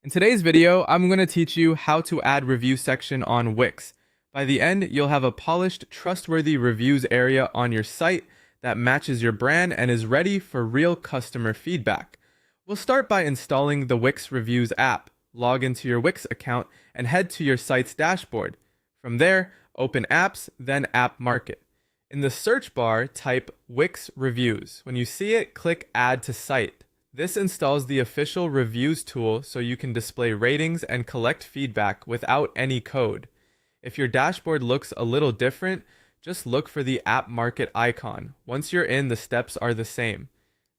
In today's video, I'm going to teach you how to add review section on Wix. By the end, you'll have a polished, trustworthy reviews area on your site that matches your brand and is ready for real customer feedback. We'll start by installing the Wix Reviews app. Log into your Wix account and head to your site's dashboard. From there, open Apps, then App Market. In the search bar, type Wix Reviews. When you see it, click Add to Site. This installs the official reviews tool so you can display ratings and collect feedback without any code. If your dashboard looks a little different, just look for the App Market icon. Once you're in, the steps are the same.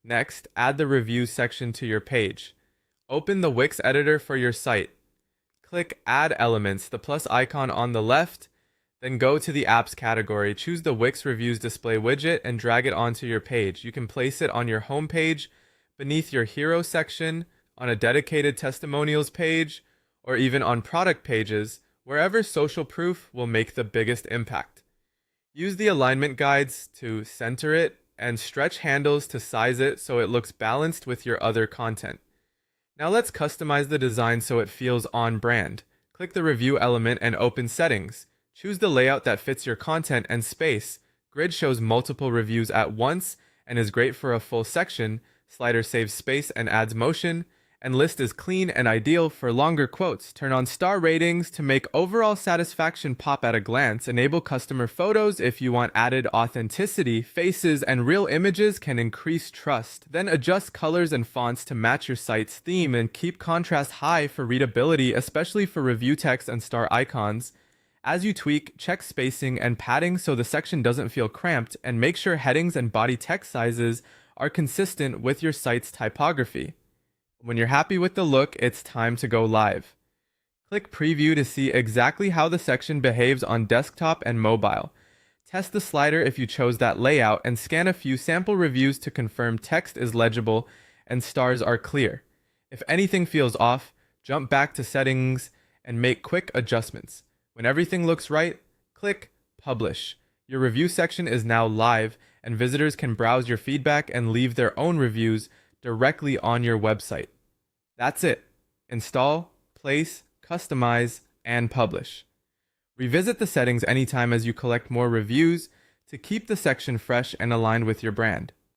Next, add the reviews section to your page. Open the Wix editor for your site. Click Add Elements, the plus icon on the left, then go to the Apps category. Choose the Wix Reviews display widget and drag it onto your page. You can place it on your home page, beneath your hero section, on a dedicated testimonials page, or even on product pages, wherever social proof will make the biggest impact. Use the alignment guides to center it and stretch handles to size it so it looks balanced with your other content. Now let's customize the design so it feels on brand. Click the review element and open settings. Choose the layout that fits your content and space. Grid shows multiple reviews at once and is great for a full section. Slider saves space and adds motion, and list is clean and ideal for longer quotes. Turn on star ratings to make overall satisfaction pop at a glance. Enable customer photos if you want added authenticity. Faces and real images can increase trust. Then adjust colors and fonts to match your site's theme and keep contrast high for readability, especially for review text and star icons. As you tweak, check spacing and padding so the section doesn't feel cramped, and make sure headings and body text sizes are consistent with your site's typography. When you're happy with the look, it's time to go live. Click Preview to see exactly how the section behaves on desktop and mobile. Test the slider if you chose that layout, and scan a few sample reviews to confirm text is legible and stars are clear. If anything feels off, jump back to settings and make quick adjustments. When everything looks right, click Publish. Your review section is now live, and visitors can browse your feedback and leave their own reviews directly on your website. That's it. Install, place, customize, and publish. Revisit the settings anytime as you collect more reviews to keep the section fresh and aligned with your brand.